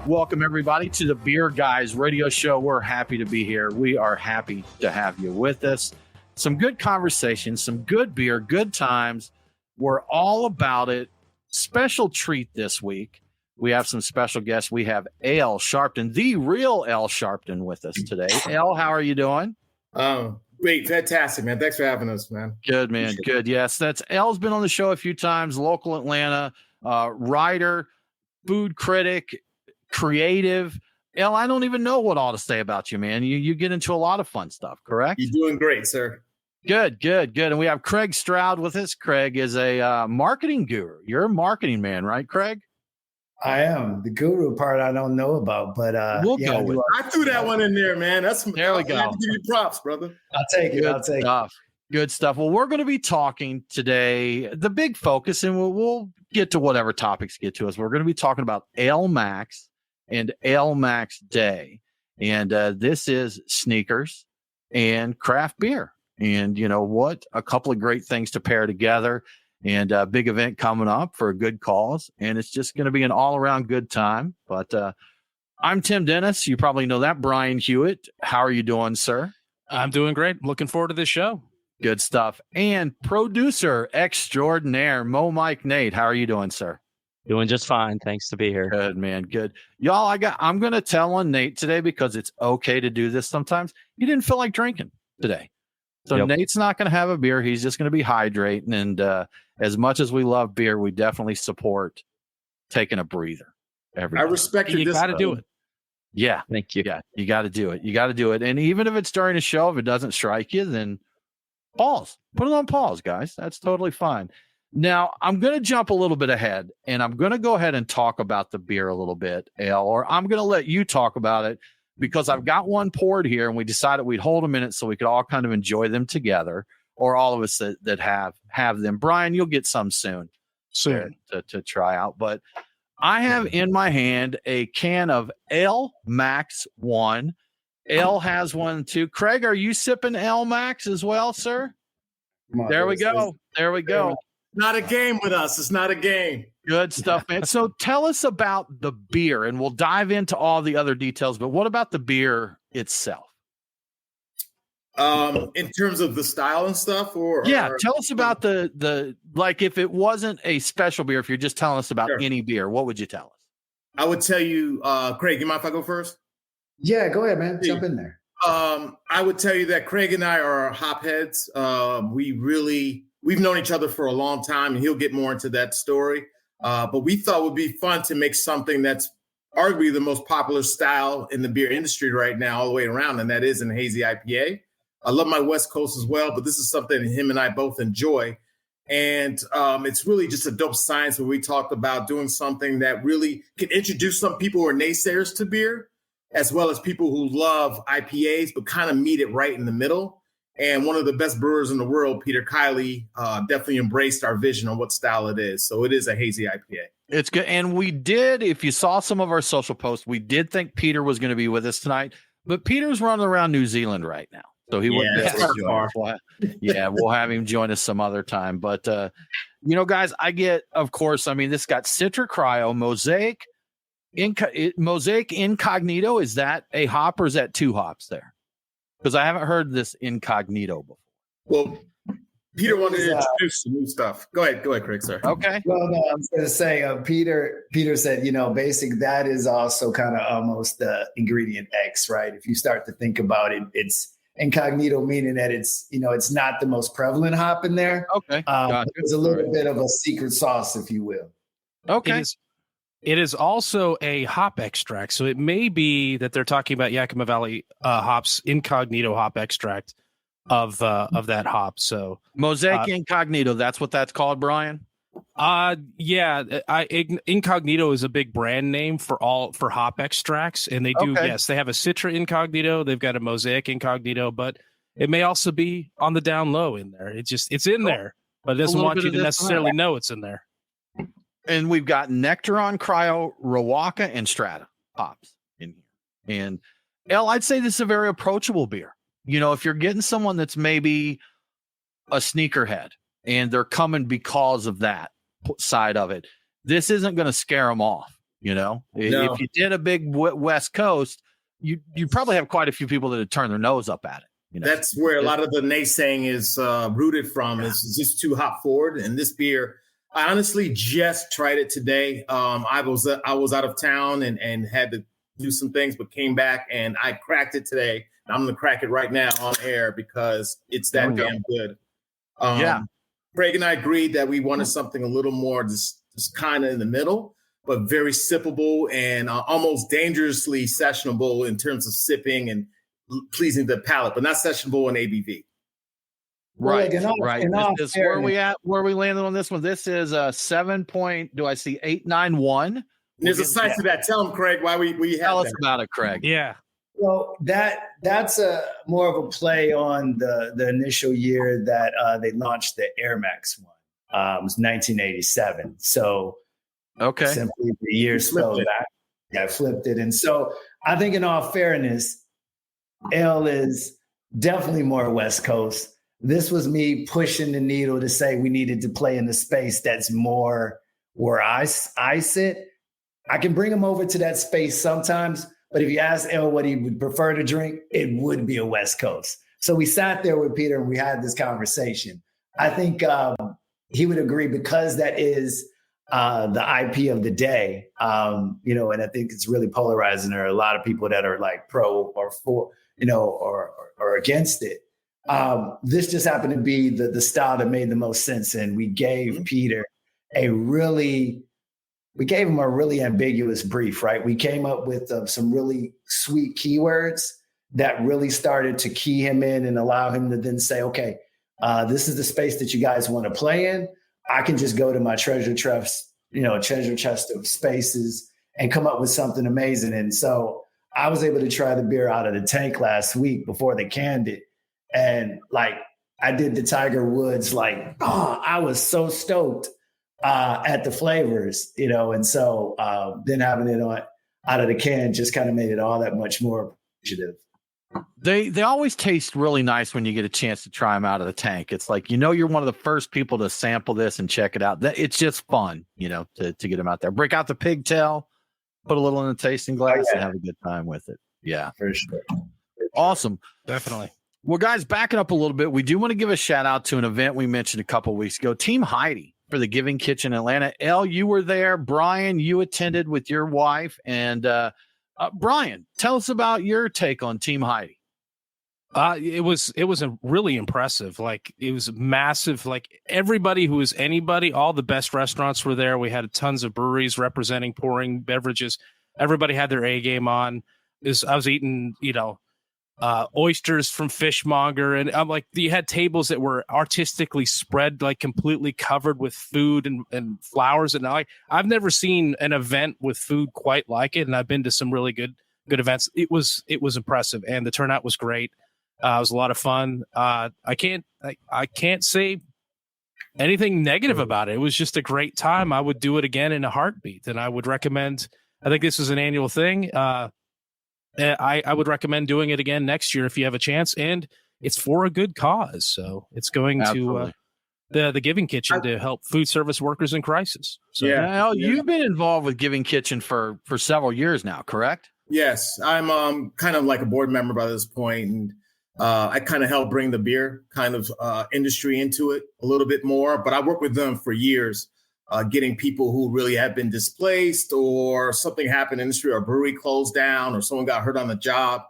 Welcome, everybody, to the Beer Guys radio show. We're happy to be here. We are happy to have you with us. Some good conversations, some good beer, good times. We're all about it. Special treat this week. We have some special guests. We have Ale Sharpton, the real Ale Sharpton, with us today. Ale, how are you doing? Great. Fantastic, man. Thanks for having us, man. Good, man. Good. Yes, that's Ale's been on the show a few times, local Atlanta, writer, food critic, creative. Ale, I don't even know what all to say about you, man. You get into a lot of fun stuff, correct? You're doing great, sir. Good. And we have Craig Stroud with us. Craig is a marketing guru. You're a marketing man, right, Craig? I am. The guru part I don't know about, but we'll go with it. I threw that one in there, man. There we go. I have to give you props, brother. I'll take it. I'll take it. Good stuff. Well, we're going to be talking today, the big focus, and we'll get to whatever topics get to us. We're going to be talking about Ale Max and Ale Max Day. And this is sneakers and craft beer. And you know what? A couple of great things to pair together, and a big event coming up for a good cause. And it's just going to be an all around good time. But I'm Tim Dennis. You probably know that. Brian Hewitt. How are you doing, sir? I'm doing great. Looking forward to this show. Good stuff. And producer extraordinaire, Mike Nate. How are you doing, sir? Doing just fine. Thanks to be here. Good, man. Good. Y'all, I'm going to tell on Nate today because it's okay to do this sometimes. You didn't feel like drinking today. So yep. Nate's not going to have a beer. He's just going to be hydrating. And as much as we love beer, we definitely support taking a breather every day. I respect you got to do it. Yeah. Thank you. Yeah. You got to do it. You got to do it. And even if it's during a show, if it doesn't strike you, then pause. Put it on pause, guys. That's totally fine. Now, I'm going to jump a little bit ahead, and I'm going to go ahead and talk about the beer a little bit, Ale, or I'm going to let you talk about it because I've got one poured here, and we decided we'd hold a minute so we could all kind of enjoy them together, or all of us that have them. Brian, you'll get some soon to try out. But I have in my hand a can of Ale Max 1. Ale has one too. Craig, are you sipping Ale Max as well, sir? There we go. Not a game with us. It's not a game. Good stuff, man. So tell us about the beer, and we'll dive into all the other details. But what about the beer itself? In terms of the style and stuff, tell us about the like. If it wasn't a special beer, if you're just telling us about any beer, what would you tell us? I would tell you, Craig. You mind if I go first? Yeah, go ahead, man. Jump in there. I would tell you that Craig and I are hop heads. We've known each other for a long time, and he'll get more into that story. But we thought it would be fun to make something that's arguably the most popular style in the beer industry right now, all the way around, and that is an hazy IPA. I love my West Coast as well, but this is something him and I both enjoy. And it's really just a dope science where we talked about doing something that really can introduce some people who are naysayers to beer, as well as people who love IPAs, but kind of meet it right in the middle. And one of the best brewers in the world, Peter Kiley, definitely embraced our vision on what style it is. So it is a hazy IPA. It's good. And we did, if you saw some of our social posts, we did think Peter was going to be with us tonight, but Peter's running around New Zealand right now. So he wouldn't be able to join us. Yeah, we'll have him join us some other time. But, guys, this got Citra Cryo, Mosaic Incognito. Is that a hop or is that two hops there? Because I haven't heard this Incognito before. Well, Peter wanted to introduce some new stuff. Go ahead, Craig, sir. Okay. Well, no, I was going to say, Peter said, basic, that is also kind of almost the ingredient X, right? If you start to think about it, it's Incognito, meaning that it's not the most prevalent hop in there. Okay. There's a little bit of a secret sauce, if you will. Okay. It is also a hop extract. So it may be that they're talking about Yakima Valley hops, Incognito hop extract of that hop. So Mosaic Incognito, that's what that's called, Brian? Incognito is a big brand name for hop extracts. And they do, yes, they have a Citra Incognito. They've got a Mosaic Incognito, but it may also be on the down low in there. It's in there, but it doesn't want you to necessarily know it's in there. And we've got Nectaron Cryo, Riwaka, and Strata hops in here. And I'd say this is a very approachable beer. If you're getting someone that's maybe a sneakerhead and they're coming because of that side of it, this isn't going to scare them off. You know, No. if you did a big West Coast, you probably have quite a few people that would turn their nose up at it. You know? That's where a lot of the naysaying is rooted from. It's just too hop forward. And this beer, I honestly just tried it today. I was out of town and had to do some things, but came back and I cracked it today. I'm going to crack it right now on air because it's that damn good. Craig and I agreed that we wanted something a little more just kind of in the middle, but very sippable and almost dangerously sessionable in terms of sipping and pleasing the palate, but not sessionable in ABV. Right. This is where we at? Where we landed on this one? This is a 7 point. Do I see 891? There's a side to that. Tell them, Craig, why we have tell us about it, Craig. Yeah. Well, that's a more of a play on the initial year that they launched the Air Max one. It was 1987. So simply the year spelled back. Yeah, I flipped it. And so I think in all fairness, Ale is definitely more West Coast. This was me pushing the needle to say we needed to play in the space that's more where I sit. I can bring him over to that space sometimes, but if you ask Ale what he would prefer to drink, it would be a West Coast. So we sat there with Peter and we had this conversation. I think he would agree because that is the IP of the day, and I think it's really polarizing. There are a lot of people that are like pro or for, or against it. This just happened to be the style that made the most sense. And we gave Peter a really ambiguous brief, right? We came up with some really sweet keywords that really started to key him in and allow him to then say, okay, this is the space that you guys want to play in. I can just go to my treasure chest of spaces and come up with something amazing. And so I was able to try the beer out of the tank last week before they canned it. And I did the Tiger Woods, I was so stoked at the flavors, and so then having it out of the can just kind of made it all that much more appreciative. They always taste really nice when you get a chance to try them out of the tank. It's like, you're one of the first people to sample this and check it out. It's just fun, to get them out there. Break out the pigtail, put a little in the tasting glass and have a good time with it. Yeah, for sure. Awesome. Definitely. Well, guys, backing up a little bit, we do want to give a shout out to an event we mentioned a couple of weeks ago, Team Heidi for the Giving Kitchen Atlanta. Elle, you were there. Brian, you attended with your wife. And Brian, tell us about your take on Team Heidi. It was really impressive. It was massive. Everybody who was anybody, all the best restaurants were there. We had tons of breweries representing pouring beverages. Everybody had their A game on. I was eating, oysters from Fishmonger, and I'm you had tables that were artistically spread, completely covered with food and flowers, and I've never seen an event with food quite like it, and I've been to some really good events. It was impressive, and the turnout was great. It was a lot of fun. I can't say anything negative about it. It was just a great time. I would do it again in a heartbeat, and I would recommend. I think this is an annual thing. I would recommend doing it again next year if you have a chance, and it's for a good cause. So it's going to the Giving Kitchen to help food service workers in crisis. So, Now, you've been involved with Giving Kitchen for several years now, correct? Yes, I'm kind of like a board member by this point, and I kind of help bring the beer industry into it a little bit more. But I worked with them for years. Getting people who really have been displaced or something happened in the industry or a brewery closed down or someone got hurt on the job.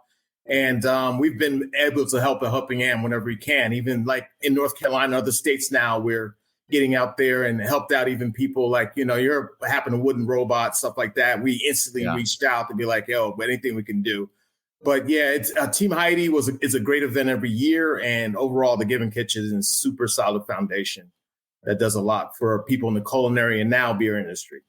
And we've been able to help a helping hand whenever we can. Even in North Carolina, other states now, we're getting out there and helped out even people you're happened to wooden robots, stuff like that. We instantly reached out to be like, yo, anything we can do. But yeah, it's Team Heidi is a great event every year. And overall, the Giving Kitchen is a super solid foundation that does a lot for people in the culinary and now beer industry.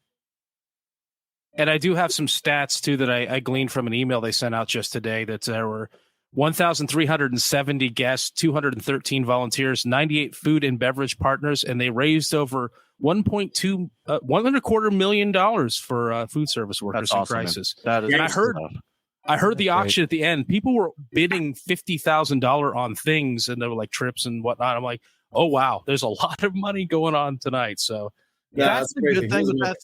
And I do have some stats too that I gleaned from an email they sent out just today that there were 1,370 guests, 213 volunteers, 98 food and beverage partners, and they raised over $1.25 million for food service workers in crisis. That is, and I heard the auction at the end. People were bidding $50,000 on things, and they were trips and whatnot. I'm like, oh wow, there's a lot of money going on tonight. So that's the good thing with that.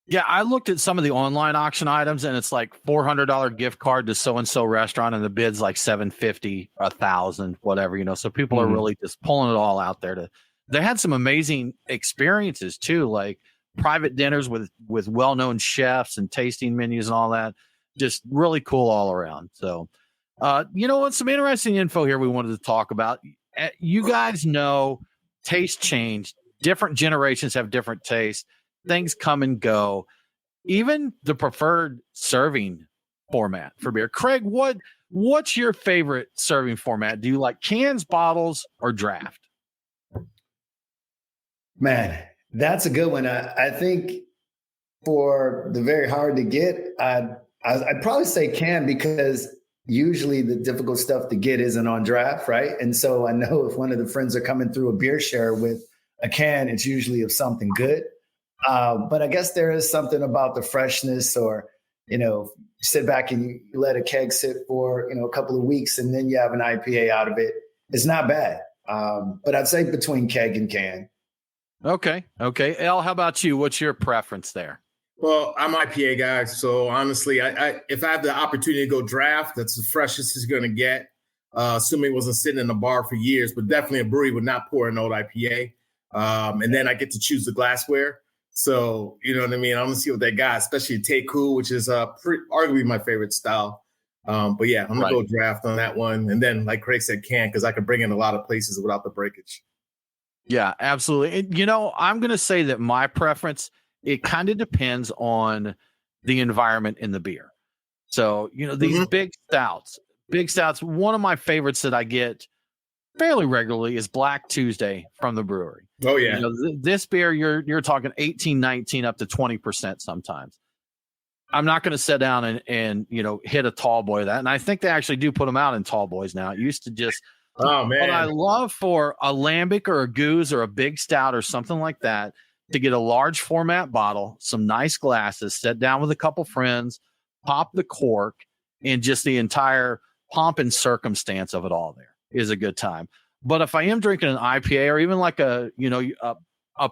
Yeah, I looked at some of the online auction items, and it's like $400 gift card to so and so restaurant, and the bid's like $750, $1,000, whatever, you know. So people are really just pulling it all out there. They had some amazing experiences too, like private dinners with well-known chefs and tasting menus and all that. Just really cool all around. So, you know what? Some interesting info here we wanted to talk about. You guys know taste change. Different generations have different tastes. Things come and go. Even the preferred serving format for beer. Craig, what's your favorite serving format? Do you like cans, bottles, or draft? Man, that's a good one. I think for the very hard to get, I'd probably say can, because usually the difficult stuff to get isn't on draft, right? And so I know if one of the friends are coming through a beer share with a can, it's usually of something good. But I guess there is something about the freshness, or, you know, sit back and you let a keg sit for, you know, a couple of weeks and then you have an IPA out of it. It's not bad. But I'd say between keg and can. Okay. El, how about you? What's your preference there? Well, I'm IPA guy. So honestly, I if I have the opportunity to go draft, that's the freshest it's going to get. Assuming it wasn't sitting in the bar for years, but definitely a brewery would not pour an old IPA. And then I get to choose the glassware. So, you know what I mean? I'm going to see what they got, especially Take Cool, which is arguably my favorite style. But yeah, I'm going to go draft on that one. And then, like Craig said, can, because I can bring in a lot of places without the breakage. Yeah, absolutely. And, you know, I'm going to say that my preference, it kind of depends on the environment in the beer. So, you know, these big stouts, one of my favorites that I get fairly regularly is Black Tuesday from the brewery. Oh yeah. You know, this beer, you're talking 18, 19 up to 20% sometimes. I'm not going to sit down and, you know, hit a tall boy of that. And I think they actually do put them out in tall boys now. It used to just, oh man. But I love for a lambic or a goose or a big stout or something like that to get a large format bottle, some nice glasses, sit down with a couple friends, pop the cork, and just the entire pomp and circumstance of it all there is a good time. But if I am drinking an IPA or even like a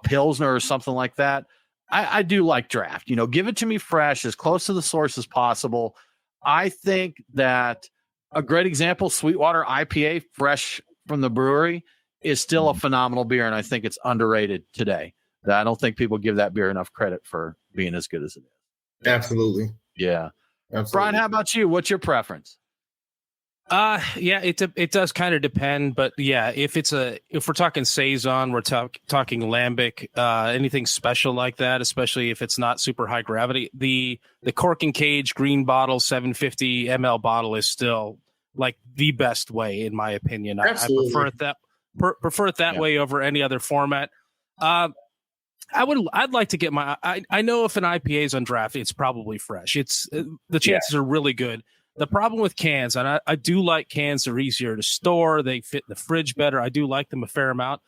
Pilsner or something like that, I do like draft. You know, give it to me fresh, as close to the source as possible. I think that a great example, Sweetwater IPA, fresh from the brewery, is still a phenomenal beer, and I think it's underrated today. I don't think people give that beer enough credit for being as good as it is. Absolutely. Yeah. Absolutely. Brian, how about you? What's your preference? Yeah, it does kind of depend, but yeah, if we're talking saison, we're talking lambic, anything special like that, especially if it's not super high gravity, the cork and cage green bottle 750 ml bottle is still like the best way, in my opinion. I prefer it that way over any other format. I'd like to get I know if an IPA is on draft, it's probably fresh. It's the chances are really good. The problem with cans, and I do like cans, they're easier to store. They fit in the fridge better. I do like them a fair amount.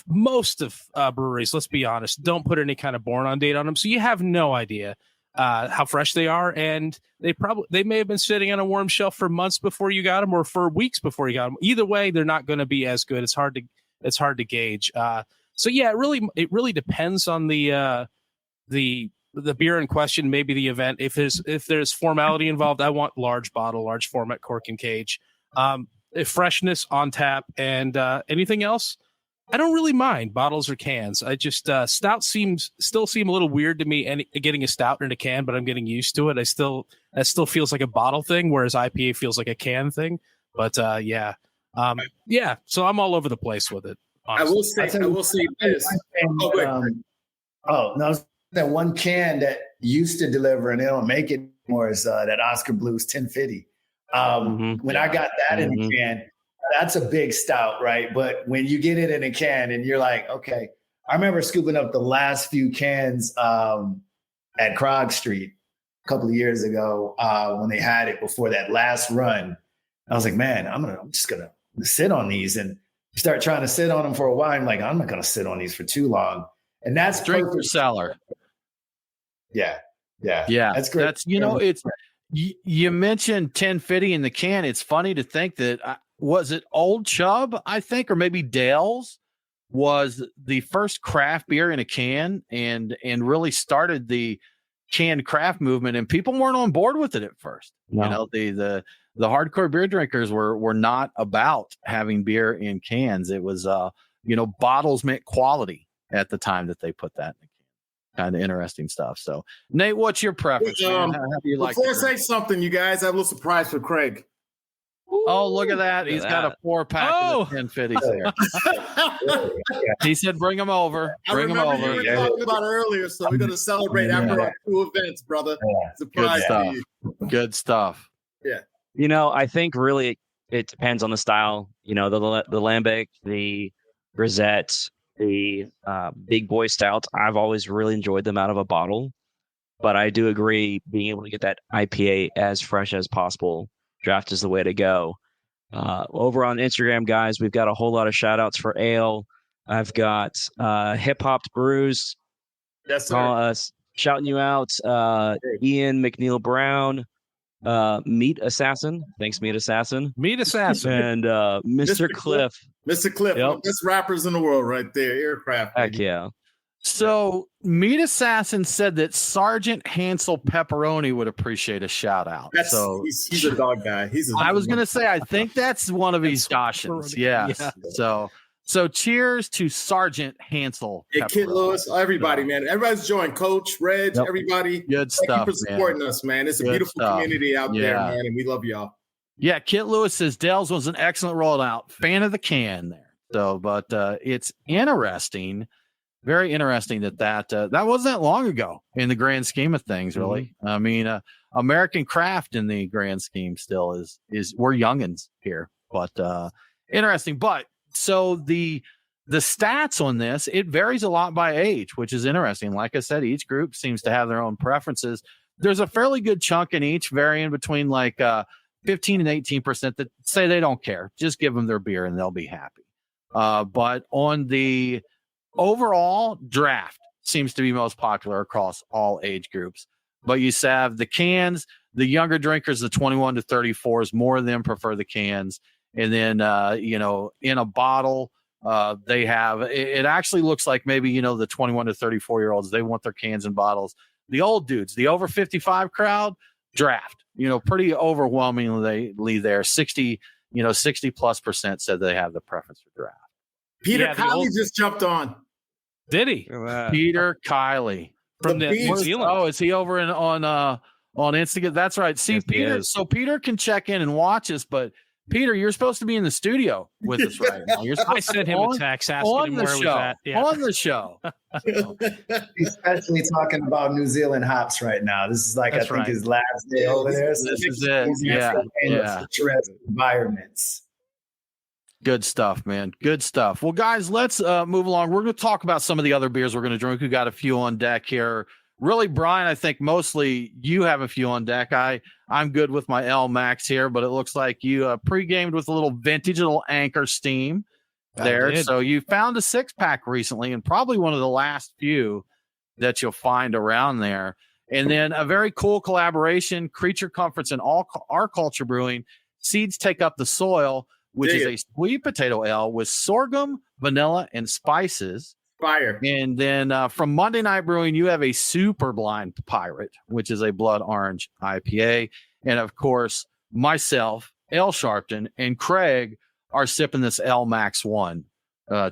Most of breweries, let's be honest, don't put any kind of born on date on them. So you have no idea how fresh they are. And they may have been sitting on a warm shelf for months before you got them or for weeks before you got them. Either way, they're not going to be as good. It's hard to gauge. So yeah, it really depends on the beer in question, maybe the event. If there's formality involved, I want large bottle, large format cork and cage. Freshness on tap, and anything else, I don't really mind bottles or cans. I just stouts still seem a little weird to me. And getting a stout in a can, but I'm getting used to it. That still feels like a bottle thing, whereas IPA feels like a can thing. But yeah. So I'm all over the place with it. Honestly. I will say this. That one can that used to deliver and they don't make it anymore is that Oscar Blues 1050. When I got that in a can, that's a big stout, right? But when you get it in a can and you're like, okay, I remember scooping up the last few cans at Craig Street a couple of years ago when they had it before that last run. I was like, man, I'm just gonna sit on these, and you start trying to sit on them for a while. I'm like, I'm not gonna sit on these for too long, and that's drink for cellar. Yeah. That's great. It's you mentioned 1050 in the can. It's funny to think that was it Old Chub, I think, or maybe Dale's was the first craft beer in a can, and really started the canned craft movement. And people weren't on board with it at first. No. You know, the hardcore beer drinkers were not about having beer in cans. It was bottles meant quality at the time that they put that in. Kind of interesting stuff. So, Nate, what's your preference? How do you like? Before I say something, you guys, I have a little surprise for Craig. Oh, look at that! He's got a 4-pack of the 1050s there. He said, "Bring him over. Bring him over." You were talking about earlier, so we're going to celebrate after our 2 events, brother. Surprise to you. Good stuff. Yeah. You know, I think really it depends on the style. You know, the lambic, the grisette, the big boy stouts. I've always really enjoyed them out of a bottle, but I do agree being able to get that IPA as fresh as possible. Draft is the way to go. Over on Instagram, guys, we've got a whole lot of shout outs for ale. I've got Hip Hopped Brews. Yes, sir. Shouting you out. Ian McNeil Brown. Meat Assassin. Thanks, Meat Assassin. Meat Assassin. And Mr. Cliff. Mr. Cliff. Yep. Best rappers in the world right there. Aircraft. Heck yeah. So, Meat Assassin said that Sergeant Hansel Pepperoni would appreciate a shout out. He's a dog guy. I was going to say, I think that's one of his Dachshunds. Yes. Yeah. So cheers to Sergeant Hansel. Yeah, Kid Lewis, everybody, man. Everybody's joined. Coach, Reg, everybody. Good stuff. Thank you for supporting us, man. It's a beautiful community out there, man, and we love y'all. Yeah, Kit Lewis says Dell's was an excellent rollout. Fan of the can there. So, but it's interesting. Very interesting that wasn't that long ago in the grand scheme of things, really. Mm-hmm. I mean, American craft in the grand scheme still is we're youngins here, but interesting. But so the stats on this, it varies a lot by age, which is interesting. Like I said, each group seems to have their own preferences. There's a fairly good chunk in each, varying between like 15 and 18% that say they don't care. Just give them their beer and they'll be happy. But on the overall, draft seems to be most popular across all age groups. But you have the cans, the younger drinkers, the 21 to 34s, more of them prefer the cans. And then, in a bottle, they have, it actually looks like maybe, the 21 to 34-year-olds, they want their cans and bottles. The old dudes, the over 55 crowd, draft, pretty overwhelmingly there. 60+% said they have the preference for draft. Peter Kiley just jumped on. Did he? Peter Kiley from New Zealand. Oh, is he over on Instagram? That's right. See, yes, Peter. So Peter can check in and watch us, but Peter, you're supposed to be in the studio with us right now. I sent him a text asking him where he was at. Yeah. On the show. Especially talking about New Zealand hops right now. This is like, I think his last day over there. So this is it. Yeah. Environments. Good stuff, man. Good stuff. Well, guys, let's move along. We're going to talk about some of the other beers we're going to drink. We got a few on deck here. Really, Brian, I think mostly you have a few on deck. I'm good with my L Max here, but it looks like you pre-gamed with a little vintage, little Anchor Steam there. So you found a 6-pack recently, and probably one of the last few that you'll find around there. And then a very cool collaboration, Creature Comforts and Our Culture Brewing. Seeds Take Up the Soil, which is a sweet potato ale with sorghum, vanilla, and spices. Fire. And then from Monday Night Brewing, you have a Super Blind Pirate, which is a blood orange IPA. And of course, myself, Ale Sharpton, and Craig are sipping this L Max 1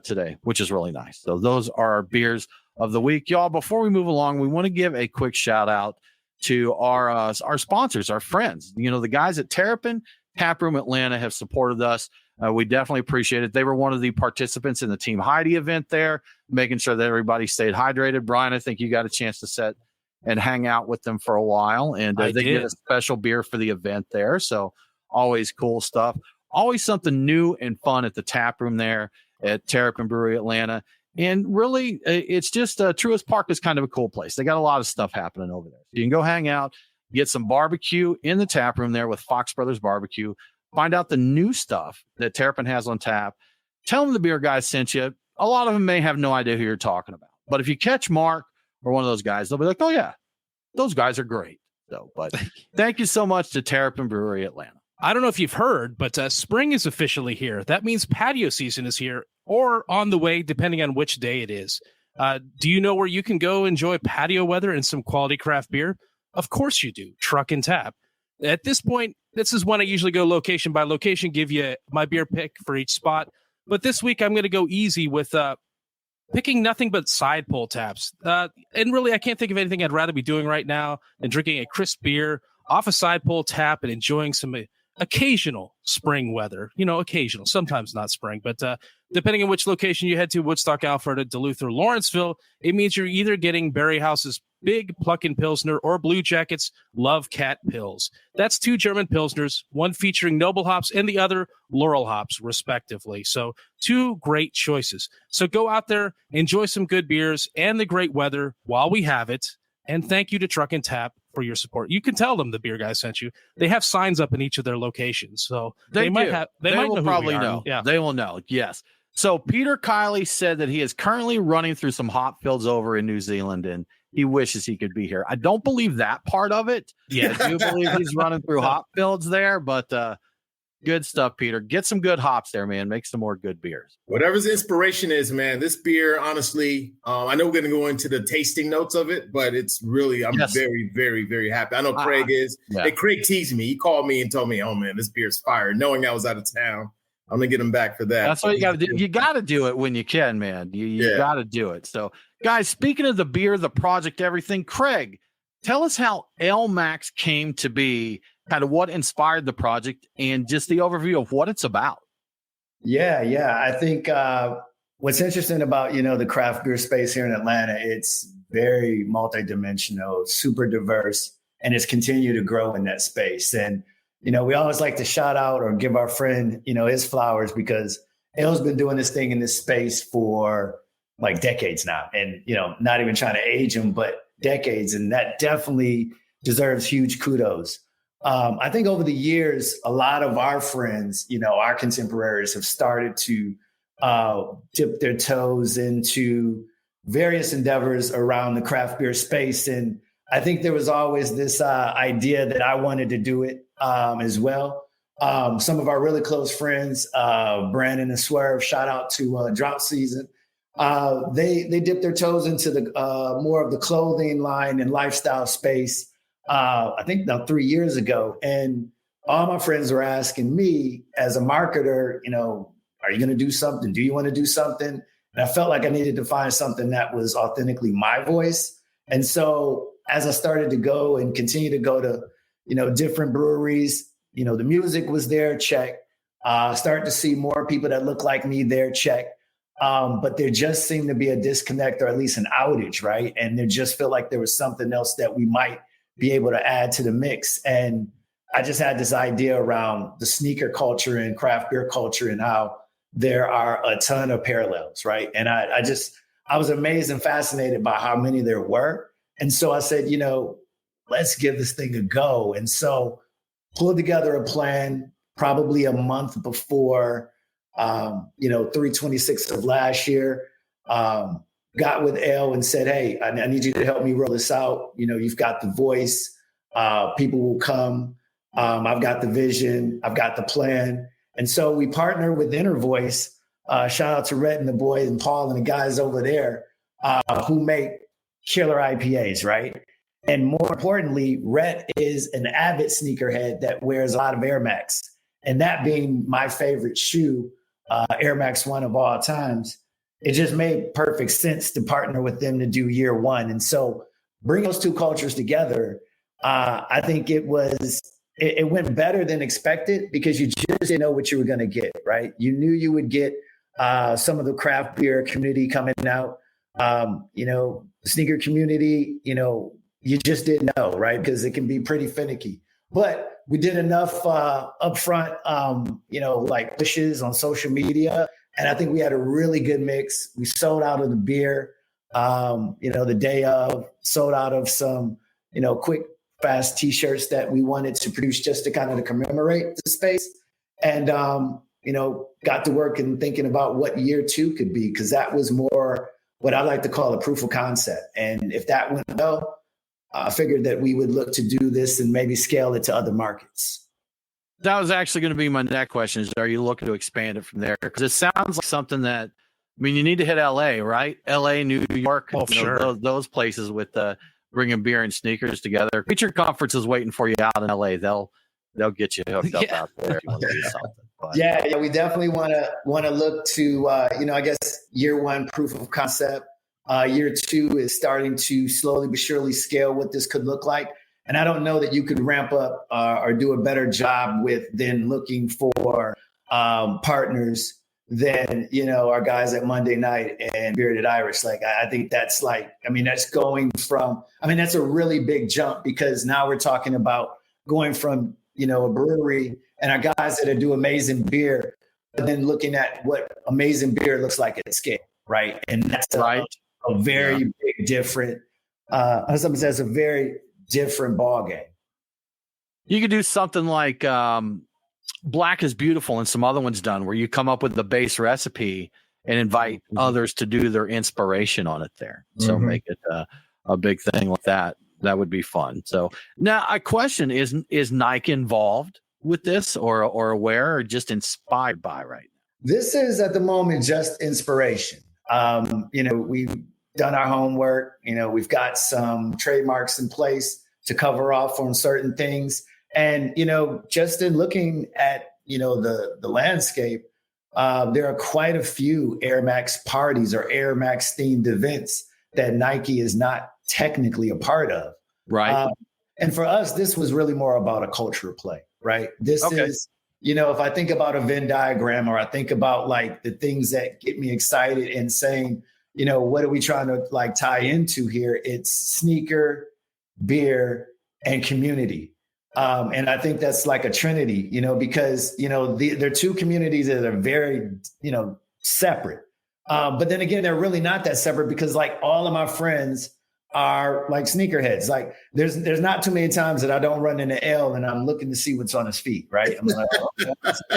today, which is really nice. So those are our beers of the week. Y'all, before we move along, we want to give a quick shout out to our sponsors, our friends. The guys at Terrapin Taproom Atlanta have supported us. We definitely appreciate it. They were one of the participants in the Team Heidi event there, making sure that everybody stayed hydrated. Brian, I think you got a chance to sit and hang out with them for a while, and they did a special beer for the event there. So always cool stuff. Always something new and fun at the tap room there at Terrapin Brewery Atlanta. And really, it's just Truist Park is kind of a cool place. They got a lot of stuff happening over there. You can go hang out, get some barbecue in the tap room there with Fox Brothers Barbecue. Find out the new stuff that Terrapin has on tap. Tell them the beer guys sent you. A lot of them may have no idea who you're talking about. But if you catch Mark or one of those guys, they'll be like, oh, yeah, those guys are great. So, but thank you so much to Terrapin Brewery Atlanta. I don't know if you've heard, but spring is officially here. That means patio season is here or on the way, depending on which day it is. Do you know where you can go enjoy patio weather and some quality craft beer? Of course you do. Truck and Tap. At this point, this is when I usually go location by location, give you my beer pick for each spot. But this week, I'm going to go easy with picking nothing but side pull taps. And really, I can't think of anything I'd rather be doing right now than drinking a crisp beer off a side pull tap and enjoying some occasional spring weather. Occasional, sometimes not spring, but depending on which location you head to, Woodstock, Alpharetta, Duluth, or Lawrenceville, it means you're either getting Berry House's Big Pluckin' Pilsner or Blue Jackets Love Cat Pils. That's 2 German Pilsners, one featuring noble hops and the other laurel hops, respectively. So 2 great choices. So go out there, enjoy some good beers and the great weather while we have it. And thank you to Truck and Tap for your support. You can tell them the beer guy sent you. They have signs up in each of their locations. So they might will probably know. Yeah, they will know. Yes. So Peter Kiley said that he is currently running through some hop fields over in New Zealand and he wishes he could be here. I don't believe that part of it. Yeah, I do believe he's running through hop fields there, but good stuff, Peter. Get some good hops there, man. Make some more good beers. Whatever's the inspiration is, man, this beer, honestly, I know we're going to go into the tasting notes of it, but it's really, I'm very, very, very happy. I know Craig is. Yeah. Hey, Craig teased me. He called me and told me, oh, man, this beer's fire, knowing I was out of town. I'm going to get him back for that. That's what you got to do. You got to do it when you can, man. You got to do it. So, guys, speaking of the beer, the project, everything, Craig, tell us how LMAX came to be, kind of what inspired the project, and just the overview of what it's about. Yeah. I think what's interesting about, the craft beer space here in Atlanta, it's very multidimensional, super diverse, and it's continued to grow in that space. And we always like to shout out or give our friend, his flowers, because L's been doing this thing in this space for like decades now. And, not even trying to age him, but decades. And that definitely deserves huge kudos. I think over the years, a lot of our friends, our contemporaries have started to dip their toes into various endeavors around the craft beer space. And I think there was always this idea that I wanted to do it as well. Some of our really close friends, Brandon and Swerve, shout out to Drop Season. They dipped their toes into the more of the clothing line and lifestyle space. I think now 3 years ago, and all my friends were asking me as a marketer, are you going to do something? Do you want to do something? And I felt like I needed to find something that was authentically my voice. And so as I started to go and continue to go to, different breweries, the music was there, check. Started to see more people that look like me there, check. But there just seemed to be a disconnect or at least an outage, right? And there just felt like there was something else that we might be able to add to the mix. And I just had this idea around the sneaker culture and craft beer culture and how there are a ton of parallels, right? And I was amazed and fascinated by how many there were. And so I said, let's give this thing a go. And so pulled together a plan probably a month before, 3/26 of last year. Got with L and said, hey, I need you to help me roll this out. You've got the voice. People will come. I've got the vision. I've got the plan. And so we partner with Inner Voice. Shout out to Rhett and the boys and Paul and the guys over there who make killer IPAs, right? And more importantly, Rhett is an avid sneakerhead that wears a lot of Air Max. And that being my favorite shoe, Air Max 1 of all times, it just made perfect sense to partner with them to do year one. And so bring those two cultures together. I think it went better than expected because you just didn't know what you were going to get, right? You knew you would get some of the craft beer community coming out, the sneaker community, you just didn't know, right? Because it can be pretty finicky. But we did enough upfront, like pushes on social media. And I think we had a really good mix. We sold out of the beer, the day of, sold out of some, quick, fast T-shirts that we wanted to produce just to kind of commemorate the space. And, got to work and thinking about what year two could be, because that was more what I like to call a proof of concept. And if that went well, I figured that we would look to do this and maybe scale it to other markets. That was actually going to be my next question: is are you looking to expand it from there? Because it sounds like something that, I mean, you need to hit LA, right? LA, New York, sure. those places with bringing beer and sneakers together. Creature Conference is waiting for you out in LA. They'll get you hooked up out there if you want to do something. But. Yeah, we definitely want to look to I guess year one proof of concept. Year two is starting to slowly but surely scale what this could look like. And I don't know that you could ramp up or do a better job with than looking for partners than, our guys at Monday Night and Bearded Irish. Like, I think that's that's going from, that's a really big jump, because now we're talking about going from, a brewery and our guys that do amazing beer, but then looking at what amazing beer looks like at scale, right? And that's a very big different, that's a very different ball game. You could do something like Black is Beautiful and some other ones done, where you come up with the base recipe and invite others to do their inspiration on it there. So make it a big thing like that. That would be fun. So now I question, is Nike involved with this or aware or just inspired by right now? This is at the moment just inspiration. We've done our homework. We've got some trademarks in place to cover off on certain things. And, just in looking at, the landscape, there are quite a few Air Max parties or Air Max themed events that Nike is not technically a part of. Right. And for us, this was really more about a cultural play, right? This is, if I think about a Venn diagram, or I think about like the things that get me excited and saying, what are we trying to like tie into here? It's sneaker, beer, and community. And I think that's like a trinity, because, they're two communities that are very, separate. But then again, they're really not that separate, because like all of my friends are like sneakerheads. Like there's not too many times that I don't run into L and I'm looking to see what's on his feet. Right. I'm like,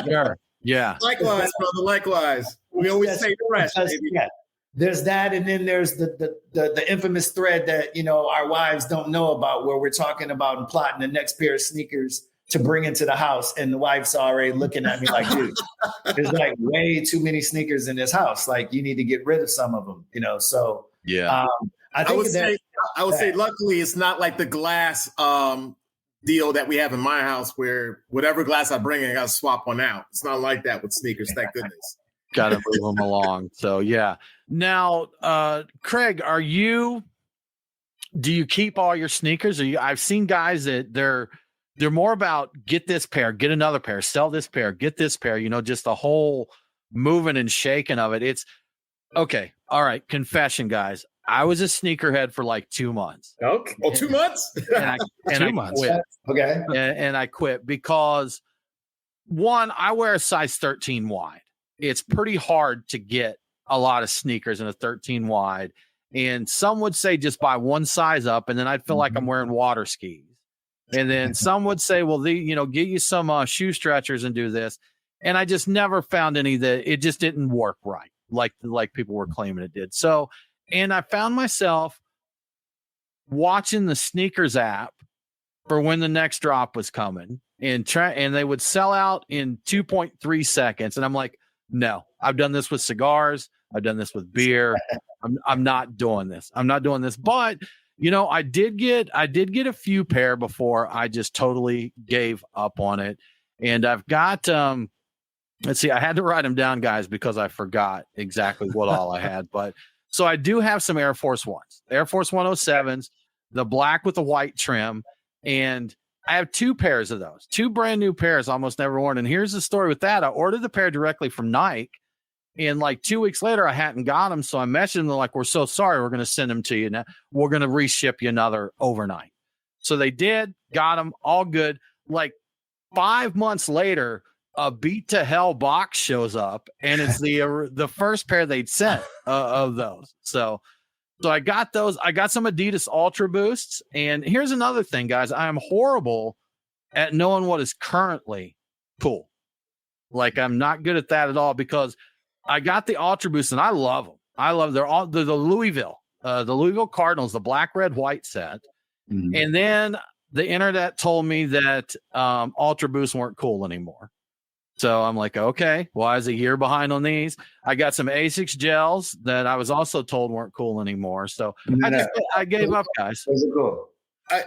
sure. Yeah. Likewise, brother. Likewise. We always say fresh, baby. Yeah. There's that, and then there's the infamous thread that our wives don't know about, where we're talking about and plotting the next pair of sneakers to bring into the house, and the wife's already looking at me like, dude, there's like way too many sneakers in this house. Like, you need to get rid of some of them, So yeah, I would say, luckily, it's not like the glass deal that we have in my house, where whatever glass I bring in, I got to swap one out. It's not like that with sneakers, thank goodness. Got to move them along. So yeah. Now, Craig, do you keep all your sneakers? I've seen guys that they're more about get this pair, get another pair, sell this pair, get this pair, just the whole moving and shaking of it. It's okay. All right. Confession, guys. I was a sneakerhead for like 2 months. Okay. Oh, 2 months? And I quit. Okay. And I quit because, one, I wear a size 13 wide. It's pretty hard to get a lot of sneakers in a 13 wide. And some would say just buy one size up, and then I'd feel like I'm wearing water skis. And then some would say, well, get you some shoe stretchers and do this. And I just never found any that it just didn't work right, like people were claiming it did. So, and I found myself watching the sneakers app for when the next drop was coming, and they would sell out in 2.3 seconds. And I'm like, no, I've done this with cigars. I've done this with beer. I'm not doing this. I'm not doing this. But, I did get a few pair before I just totally gave up on it. And I've got, let's see, I had to write them down, guys, because I forgot exactly what all I had. But so I do have some Air Force Ones, Air Force 107s, the black with the white trim. And I have 2 pairs of those, 2 brand new pairs, almost never worn. And here's the story with that. I ordered the pair directly from Nike, and like 2 weeks later, I hadn't got them. So I messaged them. They're like, we're so sorry. We're going to send them to you now. We're going to reship you another overnight. So they did, got them, all good. Like 5 months later, a Beat to Hell box shows up, and it's the first pair they'd sent of those. So I got those. I got some Adidas Ultra Boosts. And here's another thing, guys. I am horrible at knowing what is currently cool. Like, I'm not good at that at all, because I got the Ultra Boosts and I love them. They're the Louisville Cardinals, the black, red, white set. Mm-hmm. And then the internet told me that Ultra Boost weren't cool anymore. So I'm like, okay, well, I was a year behind on these. I got some Asics gels that I was also told weren't cool anymore. So I gave up, guys. Those are cool.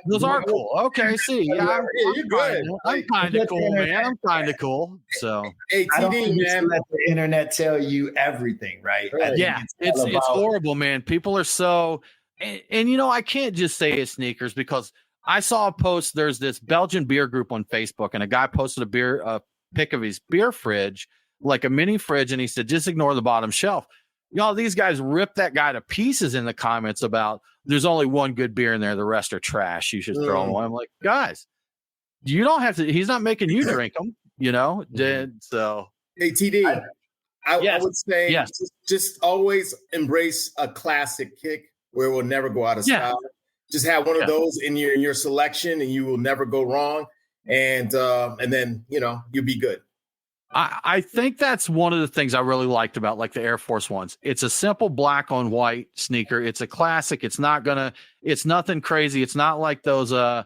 Those are cool. Okay, see, yeah, you're good. I'm kind of cool, man. I'm kind of cool. So, I don't think you should let the internet tell you everything, right? Yeah, it's horrible, man. People are so, and you know, I can't just say it's sneakers because I saw a post. There's this Belgian beer group on Facebook, and a guy posted a pic of his beer fridge, like a mini fridge, and he said, just ignore the bottom shelf. Y'all, these guys ripped that guy to pieces in the comments about there's only one good beer in there. The rest are trash. You should throw them away. I'm like, guys, you don't have to. He's not making you drink them, you know? So, hey, TD, I would say yes. just always embrace a classic kick where it will never go out of style. Just have one of those in your selection and you will never go wrong. And then, you know, you'll be good. I think that's one of the things I really liked about like the Air Force Ones. It's a simple black on white sneaker. It's a classic. It's nothing crazy. It's not like those, I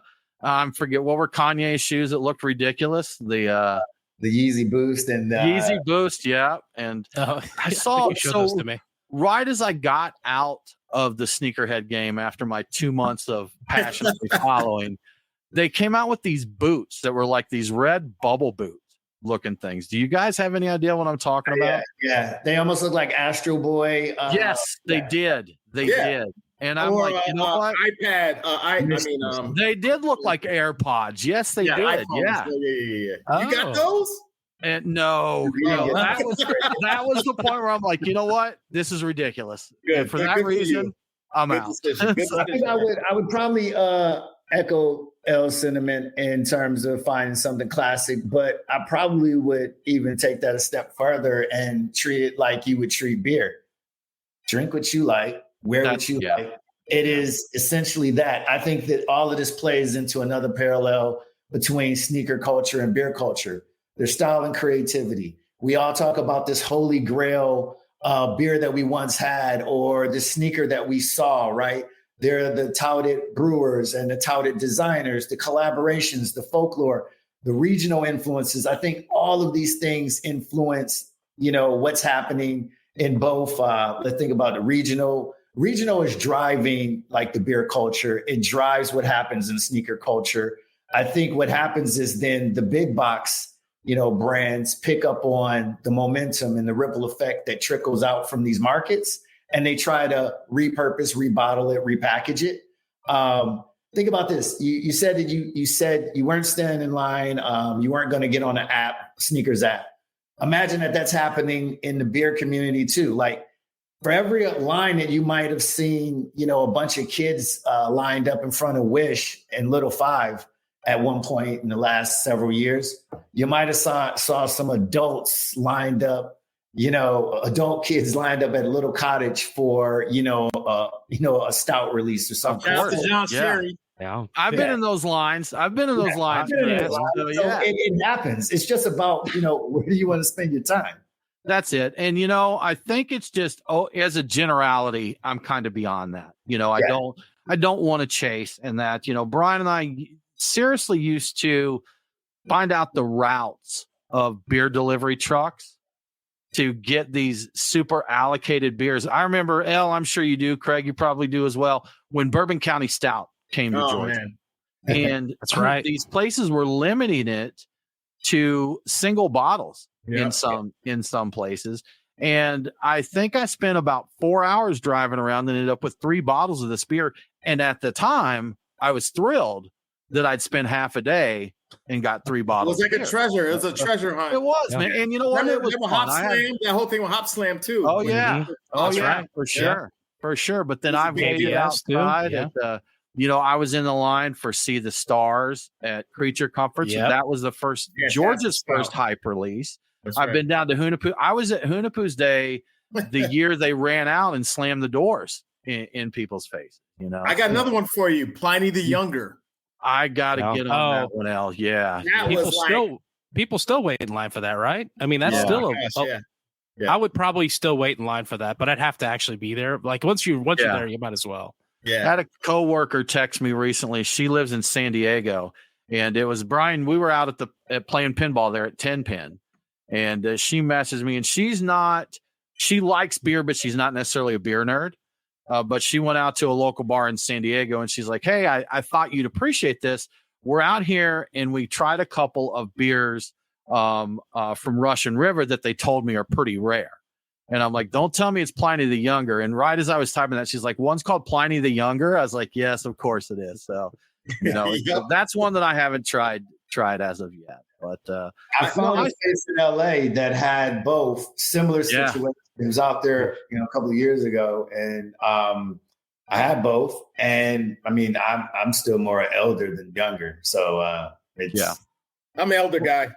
forget what were Kanye's shoes that looked ridiculous. The Yeezy Boost and Yeezy Boost. Yeah. And I saw, those to me. Right as I got out of the sneakerhead game after my 2 months of passionately following, they came out with these boots that were like these red bubble boots looking things. Do you guys have any idea what I'm talking about? Yeah. They almost look like Astro Boy. Yes, they did. They did. And I'm like, you know what? iPad. They did look like AirPods. Yes, they did. iPhones. Yeah. You got those? And no, that was the point where I'm like, you know what? This is ridiculous. Good. And for that reason, I'm out. I think I would probably echo L's sentiment in terms of finding something classic, but I probably would even take that a step further and treat it like you would treat beer. Drink what you like, wear what you like. It is essentially that. I think that all of this plays into another parallel between sneaker culture and beer culture. There's style and creativity. We all talk about this holy grail beer that we once had or the sneaker that we saw, right? They're the touted brewers and the touted designers, the collaborations, the folklore, the regional influences. I think all of these things influence, you know, what's happening in both. Let's think about the regional. Regional is driving like the beer culture. It drives what happens in sneaker culture. I think what happens is then the big box, you know, brands pick up on the momentum and the ripple effect that trickles out from these markets. And they try to repurpose, rebottle it, repackage it. Think about this. You said that you said you weren't standing in line. You weren't going to get on an app, sneakers app. Imagine that's happening in the beer community too. Like for every line that you might have seen, you know, a bunch of kids lined up in front of Wish and Little Five at one point in the last several years, you might have saw some adults lined up. You know, adult kids lined up at Little Cottage for, a stout release or something. Yeah. I've been in those lines. So, it happens. It's just about, where do you want to spend your time? That's it. And, I think it's just, as a generality, I'm kind of beyond that. I don't want to chase and that, Brian and I seriously used to find out the routes of beer delivery trucks to get these super allocated beers. I remember, I'm sure you do, Craig, you probably do as well, when Bourbon County Stout came to Georgia. And that's right. These places were limiting it to single bottles in some places. And I think I spent about 4 hours driving around and ended up with 3 bottles of this beer. And at the time, I was thrilled that I'd spend half a day and got 3 bottles. It was like a treasure. It was a treasure hunt. It was, man. And you know what? It was Hop Slam. That whole thing with Hop Slam too. Oh yeah. Right. For sure. But then I've waited outside at the, I was in the line for See the Stars at Creature Comforts. And that was the first Georgia's first hype release. I've been down to Hunapoo. I was at Hunapoo's Day the year they ran out and slammed the doors in people's faces. I got another one for you, Pliny the Younger. I got to get on that one, Al. Yeah. People still wait in line for that, right? I mean, that's still I would probably still wait in line for that, but I'd have to actually be there. Like once you're there, you might as well. Yeah. I had a coworker text me recently. She lives in San Diego, and it was Brian. We were out at playing pinball there at 10 Pin, and she messaged me, and she likes beer, but she's not necessarily a beer nerd. But she went out to a local bar in San Diego, and she's like, "Hey, I thought you'd appreciate this. We're out here, and we tried a couple of beers from Russian River that they told me are pretty rare." And I'm like, "Don't tell me it's Pliny the Younger." And right as I was typing that, she's like, "One's called Pliny the Younger." I was like, "Yes, of course it is." So, that's one that I haven't tried as of yet. But I found a place in LA that had both similar situations. It was out there, a couple of years ago, and I had both. And I mean, I'm still more elder than younger, so I'm an elder guy.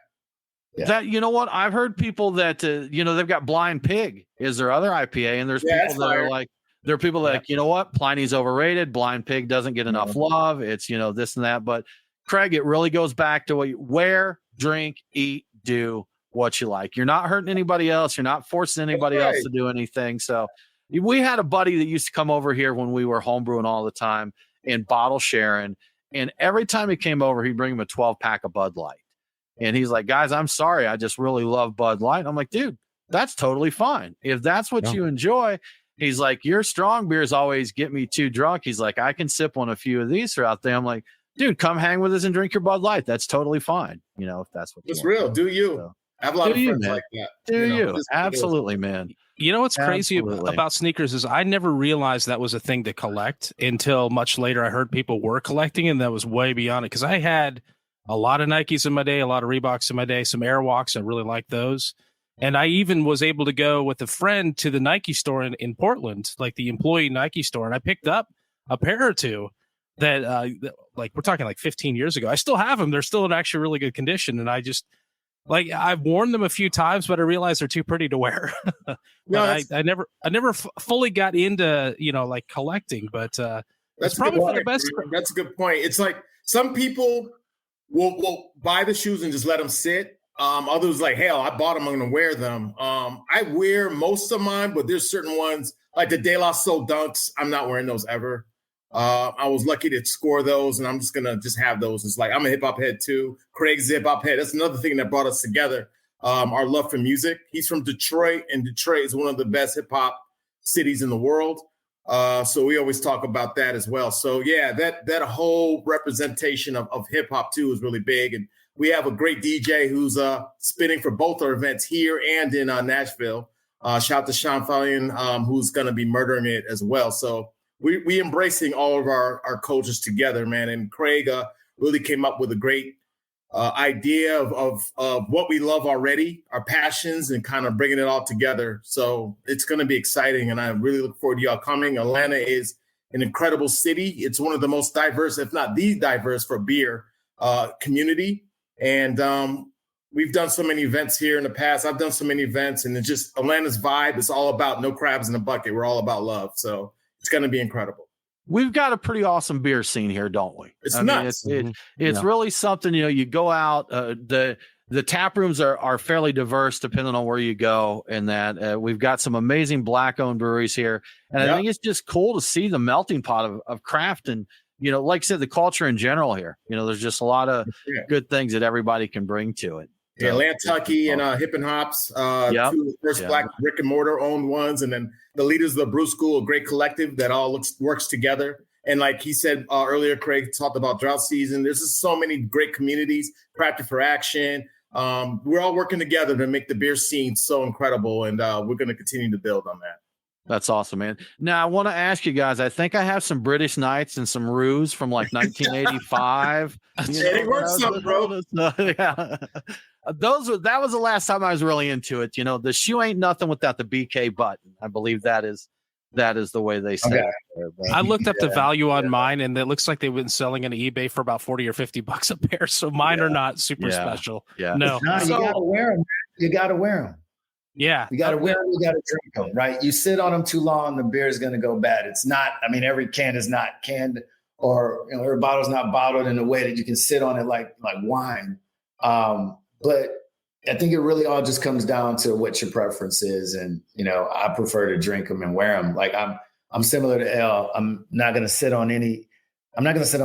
Yeah. That, you know what? I've heard people that, they've got Blind Pig is their other IPA. And there's people that are like, there are people that, like, you know what? Pliny's overrated. Blind Pig doesn't get enough love. It's, this and that. But Craig, it really goes back to wear, drink, eat, do what you like. You're not hurting anybody else. You're not forcing anybody else to do anything. So we had a buddy that used to come over here when we were homebrewing all the time and bottle sharing. And every time he came over, he'd bring him a 12-pack of Bud Light. And he's like, "Guys, I'm sorry. I just really love Bud Light." I'm like, "Dude, that's totally fine. If that's what you enjoy." He's like, "Your strong beers always get me too drunk." He's like, "I can sip on a few of these throughout there." I'm like, "Dude, come hang with us and drink your Bud Light. That's totally fine. If that's what it's real. Do you? So, I have a lot of friends like that. Do you? Absolutely, man. You know what's crazy about sneakers is I never realized that was a thing to collect until much later. I heard people were collecting, and that was way beyond it, because I had a lot of Nikes in my day, a lot of Reeboks in my day, some Airwalks. I really liked those. And I even was able to go with a friend to the Nike store in Portland, like the employee Nike store. And I picked up a pair or two that like, we're talking like 15 years ago. I still have them. They're still in actually really good condition. And I just, like, I've worn them a few times, but I realized they're too pretty to wear. I never fully got into, like, collecting, but that's probably for the best. That's a good point. It's like some people will buy the shoes and just let them sit. Others like, hell, I bought them, I'm going to wear them. I wear most of mine, but there's certain ones like the De La Soul Dunks. I'm not wearing those ever. I was lucky to score those, and I'm just going to have those. It's like, I'm a hip hop head too. Craig's a hip hop head. That's another thing that brought us together. Our love for music. He's from Detroit, and Detroit is one of the best hip hop cities in the world. So we always talk about that as well. So yeah, that whole representation of hip hop too is really big. And we have a great DJ who's spinning for both our events here and in Nashville. Shout out to Sean Fallion, who's going to be murdering it as well. So we embracing all of our cultures together, man. And Craig really came up with a great idea of what we love already, our passions, and kind of bringing it all together. So it's going to be exciting, and I really look forward to y'all coming. Atlanta is an incredible city. It's one of the most diverse, if not the diverse, for beer community. And we've done so many events here in the past. I've done so many events, and it's just Atlanta's vibe. It's all about no crabs in a bucket. We're all about love. So it's going to be incredible. We've got a pretty awesome beer scene here, don't we? It's nuts. It's really something, you go out, the tap rooms are fairly diverse depending on where you go, and that we've got some amazing black owned breweries here. And I think it's just cool to see the melting pot of craft and, like I said, the culture in general here. There's just a lot of good things that everybody can bring to it. Yeah, Lantucky and Hip and Hops, two of the first black brick and mortar owned ones. And then the leaders of the Brew School, a great collective that all works together. And like he said earlier, Craig talked about drought season. There's just so many great communities, Practice for Action. We're all working together to make the beer scene so incredible. And we're going to continue to build on that. That's awesome, man. Now, I want to ask you guys, I think I have some British Knights and some Roos from like 1985. They work some, bro. Yeah. That was the last time I was really into it. The shoe ain't nothing without the BK button. I believe that is the way they say it. There, I looked up the value on mine, and it looks like they've been selling on eBay for about $40 or $50 a pair. So mine are not super special. Yeah. No, you gotta wear them. You gotta wear them. Yeah. You gotta wear them. You gotta drink them. Right. You sit on them too long, the beer is gonna go bad. It's not. I mean, every can is not canned, or every bottle's not bottled in a way that you can sit on it like wine. But I think it really all just comes down to what your preference is. And, I prefer to drink them and wear them. Like I'm I'm similar to L. I'm not going to sit on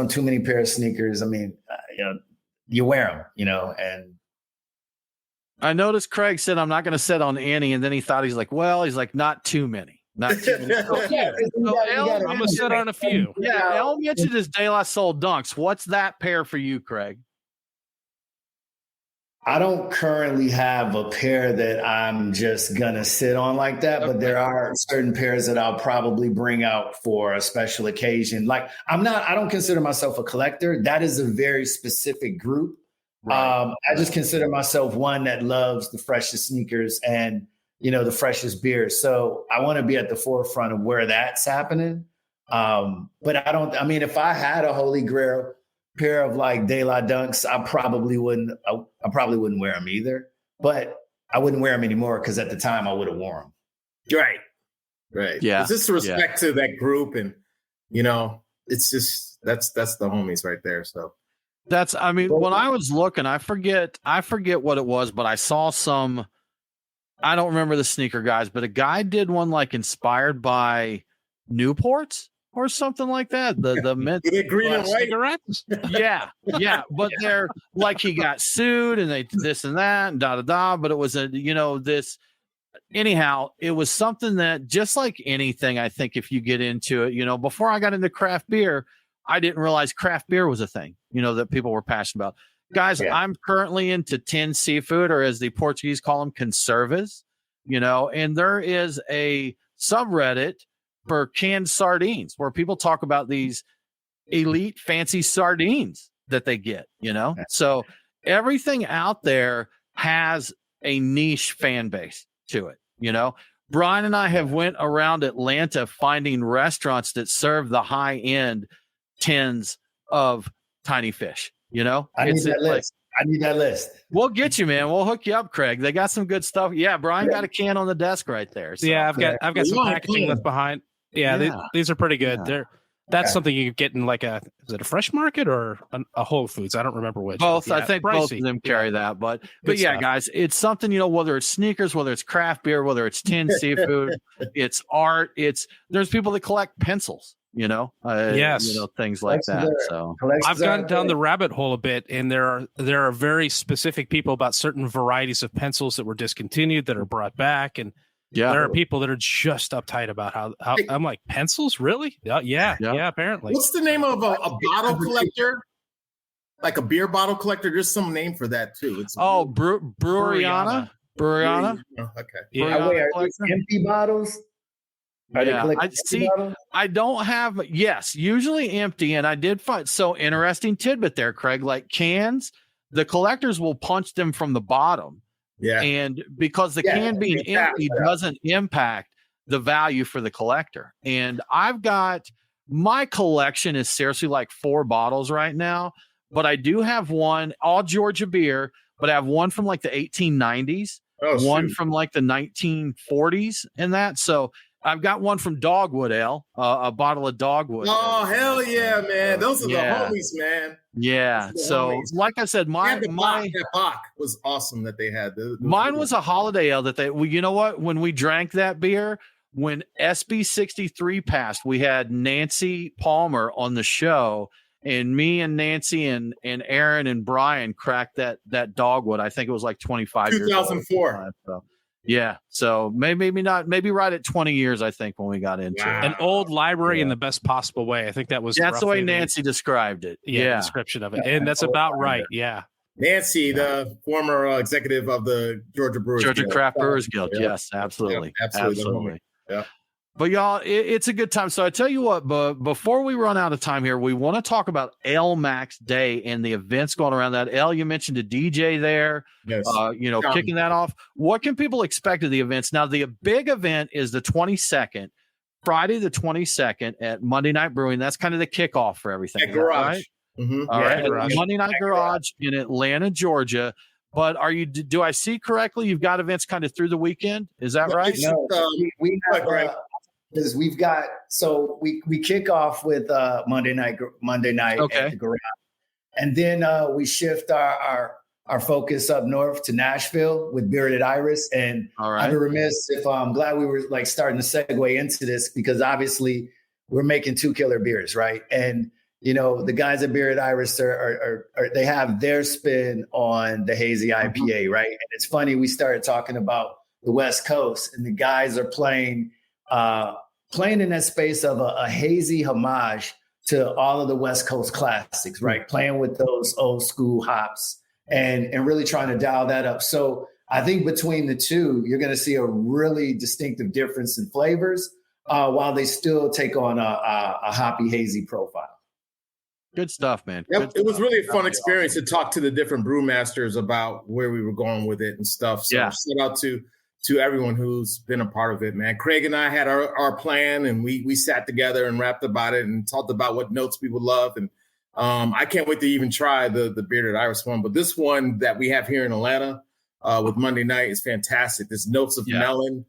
too many pair of sneakers. I mean, you wear them, and I noticed Craig said, I'm not going to sit on any. And then he thought, he's like, not too many. Not too many. I'm going to sit on a few. Yeah. El mentioned his De La Soul Dunks. What's that pair for you, Craig? I don't currently have a pair that I'm just going to sit on like that, but there are certain pairs that I'll probably bring out for a special occasion. Like I don't consider myself a collector. That is a very specific group. Right. I just consider myself one that loves the freshest sneakers and, the freshest beers. So I want to be at the forefront of where that's happening. But if I had a holy grail pair of like De La Dunks, I probably wouldn't wear them either, but I wouldn't wear them anymore because at the time I would have worn them. Right. Yeah. It's just respect to that group. And, it's just, that's the homies right there. So when I was looking, I forget what it was, but I saw I don't remember the sneaker guys, but a guy did one like inspired by Newports or something like that. The mint green and white cigarettes. Yeah. But they're like, he got sued and they this and that and da. But it was this. Anyhow, it was something that just like anything, I think if you get into it, before I got into craft beer, I didn't realize craft beer was a thing, that people were passionate about. Guys, I'm currently into tinned seafood, or as the Portuguese call them, conservas, and there is a subreddit for canned sardines where people talk about these elite fancy sardines that they get, So everything out there has a niche fan base to it, Brian and I have went around Atlanta finding restaurants that serve the high end tins of tiny fish. I need that list. We'll get you, man. We'll hook you up, Craig. They got some good stuff. Yeah, Brian got a can on the desk right there. So. Yeah, I've got some packaging left behind. Yeah. These are pretty good. Yeah. That's something you get in like is it a Fresh Market or a Whole Foods? I don't remember which. Both. I think both of them carry that. But yeah, stuff. Guys, it's something, whether it's sneakers, whether it's craft beer, whether it's tinned seafood, it's art. There's people that collect pencils. Yes, things like that. So I've gone down the rabbit hole a bit, and there are very specific people about certain varieties of pencils that were discontinued that are brought back, and there are people that are just uptight about how I'm like, pencils, really? Yeah, apparently. What's the name of a bottle collector? Like a beer bottle collector? There's some name for that too. It's Breweriana. Okay. Yeah. Wait, are these empty bottles? I don't have, usually empty. And I did find, so interesting tidbit there, Craig, like cans, the collectors will punch them from the bottom. Yeah. And because the can being empty doesn't impact the value for the collector. And my collection is seriously like 4 bottles right now, but I do have one, all Georgia beer, but I have one from like the 1890s, one from like the 1940s and that. So I've got one from Dogwood Ale, a bottle of Dogwood. Oh, hell yeah, man. Those are the homies, man. Yeah. So, homies. Like I said, my Bach was awesome that they had. Mine was a holiday ale that you know what? When we drank that beer, when SB 63 passed, we had Nancy Palmer on the show, and me and Nancy and Aaron and Brian cracked that Dogwood. I think it was like 25 years old. 2004. So. Yeah, so maybe not, maybe right at 20 years, I think, when we got into it. An old library in the best possible way. I think that was that's the way Nancy described it. The description of it, and that's about right. Yeah, Nancy, the former executive of the Georgia Craft Brewers Guild. Yes, absolutely, absolutely. Yeah. But y'all, it's a good time. So I tell you what, but before we run out of time here, we want to talk about Max Day and the events going around that. You mentioned a DJ there, yes. Kicking that off. What can people expect of the events? Now, the big event is the 22nd, Friday the 22nd at Monday Night Brewing. That's kind of the kickoff for everything. At Garage. Right? Mm-hmm. All right. Garage. Monday Night Garage in Atlanta, Georgia. But do I see correctly? You've got events kind of through the weekend. Is that right? No, we have because we kick off with Monday night okay. at the Garage, and then we shift our our focus up north to Nashville with Bearded Iris. And I'd be remiss if I'm glad we were like starting to segue into this, because obviously we're making 2 killer beers, right? And the guys at Bearded Iris are they have their spin on the hazy IPA, right? And it's funny, we started talking about the West Coast, and the guys are playing in that space of a hazy homage to all of the West Coast classics, right? Playing with those old school hops and really trying to dial that up. So I think between the two, you're going to see a really distinctive difference in flavors while they still take on a hoppy hazy profile. Good stuff, man. Yep, it was really a fun experience to talk to the different brewmasters about where we were going with it and stuff. So shout out to everyone who's been a part of it, man. Craig and I had our plan, and we sat together and rapped about it and talked about what notes we would love. And I can't wait to even try the Bearded Iris one. But this one that we have here in Atlanta with Monday night is fantastic. There's notes of melon.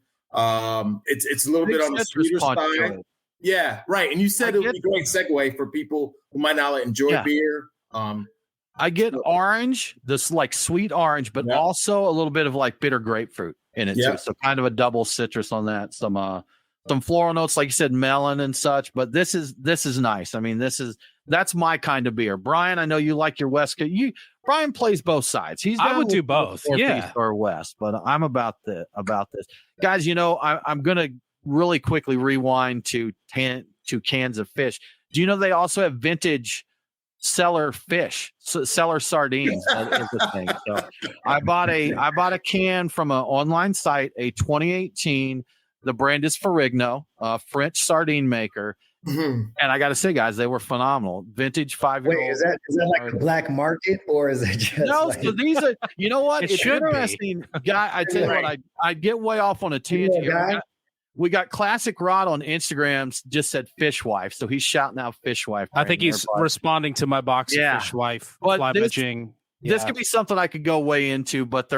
It's a little bit on the sweeter side. Yeah, right. And you said it would be a great segue for people who might not enjoy beer. I get orange, this like sweet orange, but also a little bit of like bitter grapefruit in it too. So kind of a double citrus on that. Some floral notes, like you said, melon and such. But this is nice. I mean, that's my kind of beer. Brian, I know you like your West Coast. Brian plays both sides. I would do both, Northeast or West. But I'm about this, guys. I'm gonna really quickly rewind to cans of fish. Do you know they also have vintage cellar fish, cellar sardines? That is a thing. So I bought a can from an online site, a 2018. The brand is Ferrigno, a French sardine maker. Mm-hmm. And I got to say, guys, they were phenomenal. Vintage 5-year-old. Wait, is that like a black market, or is it just so these are, you know what? It's interesting, guy. I tell you what, I get way off on a tangent here. We got Classic Rod on Instagram, just said Fishwife. So he's shouting out Fishwife. I think he's responding to my box of Fishwife. But this could be something I could go way into, but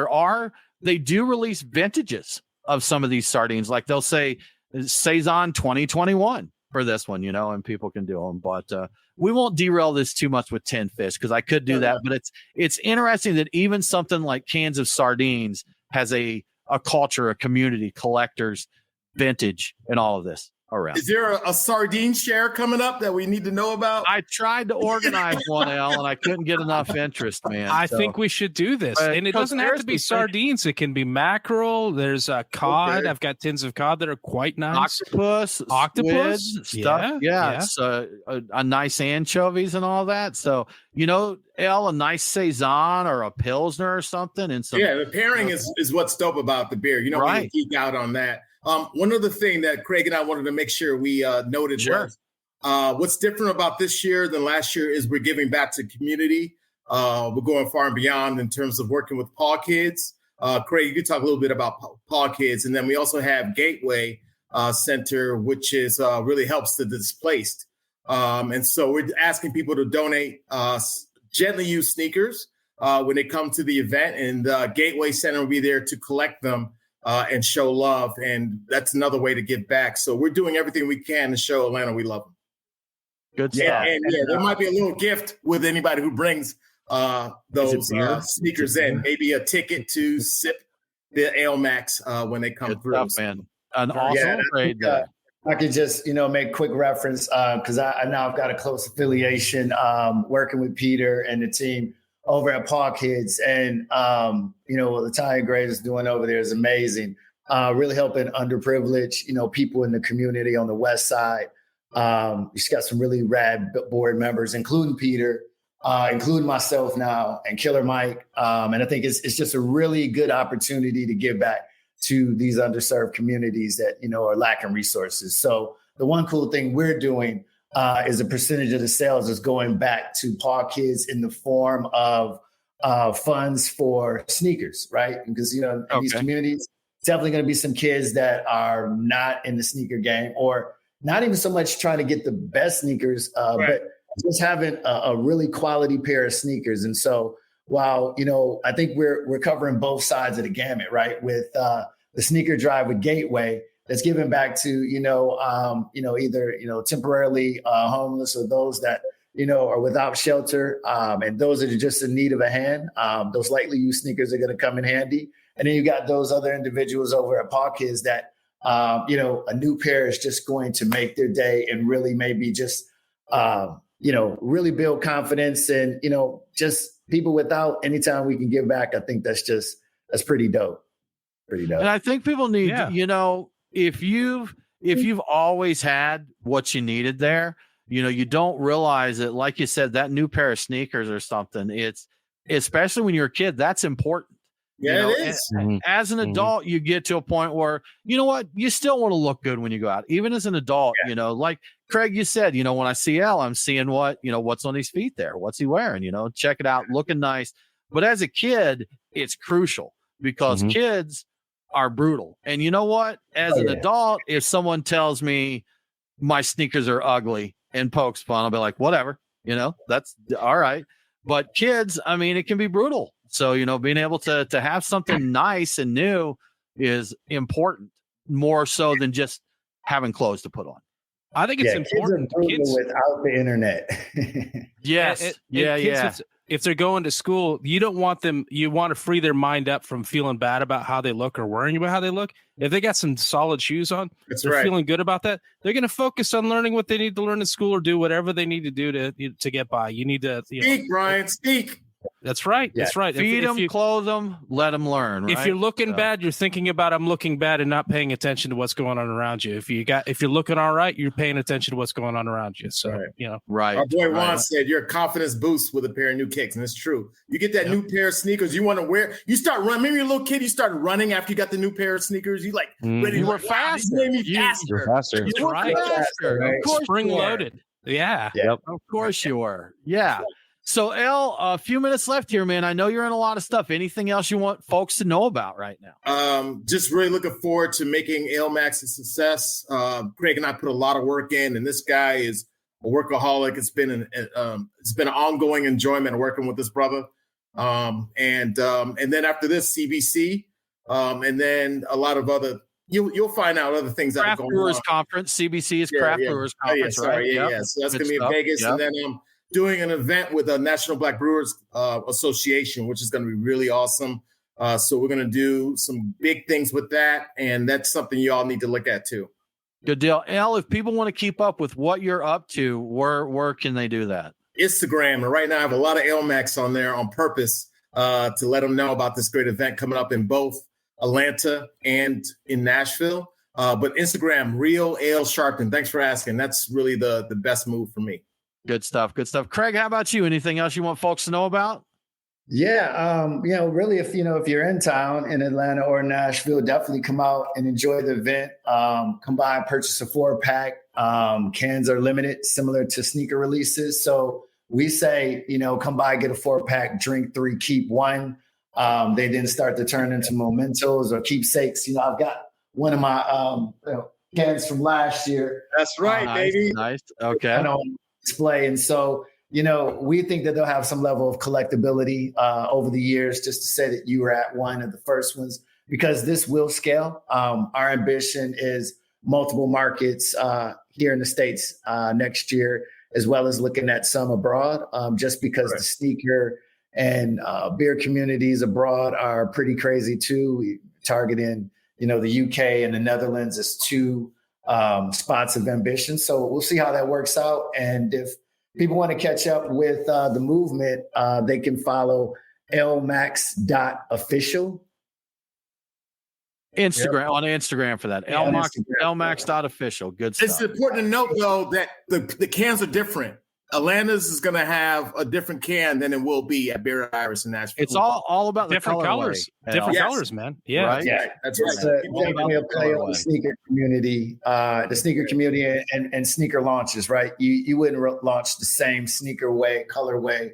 they do release vintages of some of these sardines. Like they'll say Saison 2021 for this one, and people can do them. But we won't derail this too much with 10 fish, because I could do that. But it's interesting that even something like cans of sardines has a culture, a community, collectors, vintage, and all of this around. Is there a sardine share coming up that we need to know about? I tried to organize one, Al, and I couldn't get enough interest, man. I think we should do this. And it doesn't have to be sardines. It can be mackerel. There's cod. Okay. I've got tins of cod that are quite nice. Octopus stuff. Yeah. It's a nice anchovies and all that. So, a nice Saison or a Pilsner or something. And the pairing is what's dope about the beer. We can geek out on that. One other thing that Craig and I wanted to make sure we noted was what's different about this year than last year is we're giving back to community. We're going far and beyond in terms of working with Paw Kids. Craig, you could talk a little bit about Paw Kids. And then we also have Gateway Center, which is really helps the displaced. And so we're asking people to donate gently used sneakers when they come to the event. And Gateway Center will be there to collect them and show love. And that's another way to give back. So we're doing everything we can to show Atlanta we love them. Good stuff. And there might be a little gift with anybody who brings those sneakers in. Maybe a ticket to sip the Ale Max when they come through. Stuff, man. An awesome trade. I could just, make quick reference because I now I've got a close affiliation working with Peter and the team over at Paw Kids. And, what Italian Great is doing over there is amazing. Really helping underprivileged, people in the community on the West Side. She's got some really rad board members, including Peter, including myself now, and Killer Mike. And I think it's just a really good opportunity to give back to these underserved communities that, are lacking resources. So the one cool thing we're doing is a percentage of the sales is going back to Paw Kids in the form of funds for sneakers, right? Because, in these communities, definitely going to be some kids that are not in the sneaker game, or not even so much trying to get the best sneakers, but just having a really quality pair of sneakers. And so while, I think we're covering both sides of the gamut, right? With the sneaker drive with Gateway, that's given back to, either, temporarily homeless or those that, are without shelter, and those are just in need of a hand. Those lightly used sneakers are going to come in handy. And then you got those other individuals over at Paw Kids that, a new pair is just going to make their day and really maybe just, really build confidence and, just people without. Anytime we can give back, I think that's pretty dope. Pretty dope. And I think people need, if you've always had what you needed there, you don't realize it. Like you said, that new pair of sneakers or something, it's especially when you're a kid, that's important. Yeah, it is. As an adult, you get to a point where, you know what, you still want to look good when you go out. Even as an adult, like Craig, you said, when I see Al, I'm seeing what's on his feet there. What's he wearing? Check it out, looking nice. But as a kid, it's crucial because kids are brutal. And you know what? As an adult, if someone tells me my sneakers are ugly and pokes fun, I'll be like, whatever, that's all right. But kids, I mean, it can be brutal. So, being able to have something nice and new is important, more so than just having clothes to put on. I think it's important. Kids without the internet. Yes. Kids, if they're going to school, you don't want them. You want to free their mind up from feeling bad about how they look or worrying about how they look. If they got some solid shoes on, they're feeling good about that. They're going to focus on learning what they need to learn in school or do whatever they need to do to get by. You need to speak, Brian. Speak. That's right. Yeah. That's right. Feed them, clothe them, let them learn. Right? If you're looking bad, you're thinking about I'm looking bad and not paying attention to what's going on around you. If you're looking all right, you're paying attention to what's going on around you. So right. Our boy Juan said you're a confidence boost with a pair of new kicks, and it's true. You get that new pair of sneakers you want to wear. You start running. Maybe you're a little kid. You start running after you got the new pair of sneakers. You ready? You were faster. You're faster. You were faster. Of course, spring loaded. Yeah. Yep. Of course you were. Yeah. So, El, a few minutes left here, man. I know you're in a lot of stuff. Anything else you want folks to know about right now? Just really looking forward to making Max a success. Craig and I put a lot of work in, and this guy is a workaholic. It's been an ongoing enjoyment working with this brother. And then after this, CBC, and then a lot of other. You'll find out other things that are going Brewers on. Conference. CBC is Craft Brewers Conference, right? Yeah. So that's going to be in Vegas, and then doing an event with the National Black Brewers Association, which is going to be really awesome. So we're going to do some big things with that, and that's something you all need to look at too. Good deal. Al, if people want to keep up with what you're up to, where can they do that? Instagram. And right now I have a lot of Max on there on purpose to let them know about this great event coming up in both Atlanta and in Nashville. But Instagram, real Ale Sharpton. Thanks for asking. That's really the best move for me. Good stuff. Good stuff. Craig, how about you? Anything else you want folks to know about? Yeah. Really, if you're in town in Atlanta or Nashville, definitely come out and enjoy the event. Come by and purchase a 4-pack. Cans are limited, similar to sneaker releases. So we say, come by, get a 4-pack, drink 3, keep 1. They then start to turn into mementos or keepsakes. I've got one of my cans from last year. That's right, baby. Nice. Okay. Display. And so, we think that they'll have some level of collectability over the years, just to say that you were at one of the first ones, because this will scale. Our ambition is multiple markets here in the States next year, as well as looking at some abroad, just because the sneaker and beer communities abroad are pretty crazy too. We target in, the UK and the Netherlands as 2 spots of ambition. So we'll see how that works out. And if people want to catch up with the movement, they can follow lmax.official. Instagram on Instagram for that. lmax.official. Good stuff. It's important to note though that the cans are different. Atlanta's is going to have a different can than it will be at Barry Iris in Nashville. It's all about the different colors. Different colors, man. Yeah, right? Yeah, that's right. Definitely a play on the sneaker community, and sneaker launches. Right, you wouldn't launch the same sneaker colorway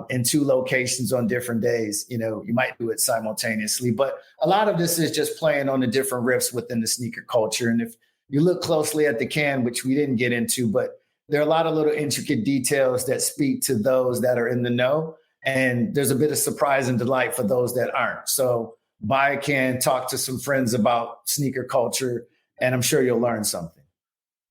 in 2 locations on different days. You might do it simultaneously, but a lot of this is just playing on the different riffs within the sneaker culture. And if you look closely at the can, which we didn't get into, but there are a lot of little intricate details that speak to those that are in the know. And there's a bit of surprise and delight for those that aren't. So buy a can, talk to some friends about sneaker culture, and I'm sure you'll learn something.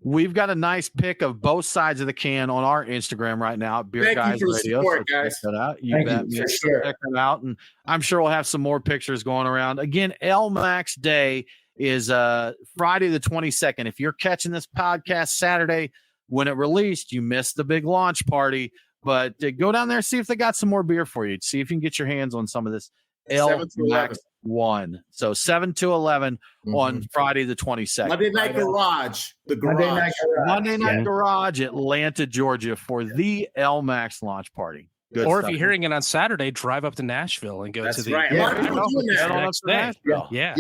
We've got a nice pic of both sides of the can on our Instagram right now at Beer Thank Guys you for the Radio. support, so guys. check that out. You Thank bet. you, for Check sure. that out. And I'm sure we'll have some more pictures going around. Again, LMAX Day is Friday the 22nd. If you're catching this podcast Saturday when it released, you missed the big launch party. But go down there, see if they got some more beer for you. See if you can get your hands on some of this 7 to 11. LMAX 1. So 7 to 11 on Friday the 22nd. Monday Night Garage. The garage. Monday Night Garage, Atlanta, Georgia, for the LMAX launch party. Good or stuff. if you're hearing it on Saturday, drive up to Nashville and go That's to the right. Yeah. A lot of people doing Head on that. up to Nashville. Yeah.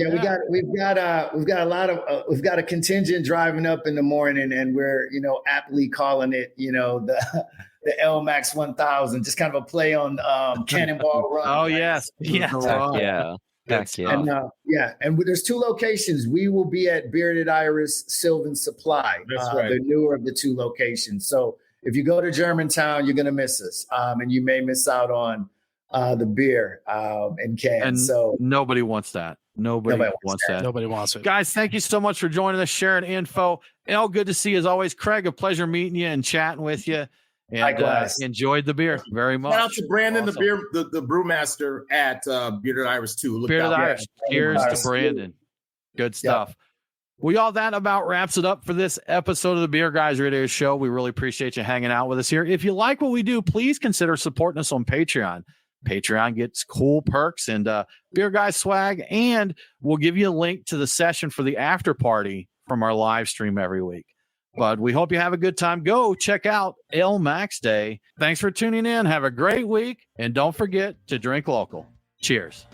We've got a contingent driving up in the morning, and we're aptly calling it the LMAX 1000, just kind of a play on Cannonball Run. Oh, right? yes. Yeah. And and there's 2 locations. We will be at Bearded Iris, Sylvan Supply, That's right. the newer of the 2 locations. So if you go to Germantown, you're going to miss us, and you may miss out on the beer and cans. And so nobody wants that. Nobody wants that. Nobody wants it. Guys, thank you so much for joining us, sharing info. El, good to see you as always. Craig, a pleasure meeting you and chatting with you. And Likewise. Enjoyed the beer very much. Shout out to Brandon, Awesome. the brewmaster at Bearded Iris too. Look Bearded out. Irish. Cheers to Brandon. Good stuff. Well, y'all, that about wraps it up for this episode of the Beer Guys Radio Show. We really appreciate you hanging out with us here. If you like what we do, please consider supporting us on Patreon. Patreon gets cool perks and Beer Guys swag, and we'll give you a link to the session for the after party from our live stream every week. But we hope you have a good time. Go check out LMAX Day. Thanks for tuning in. Have a great week, and don't forget to drink local. Cheers.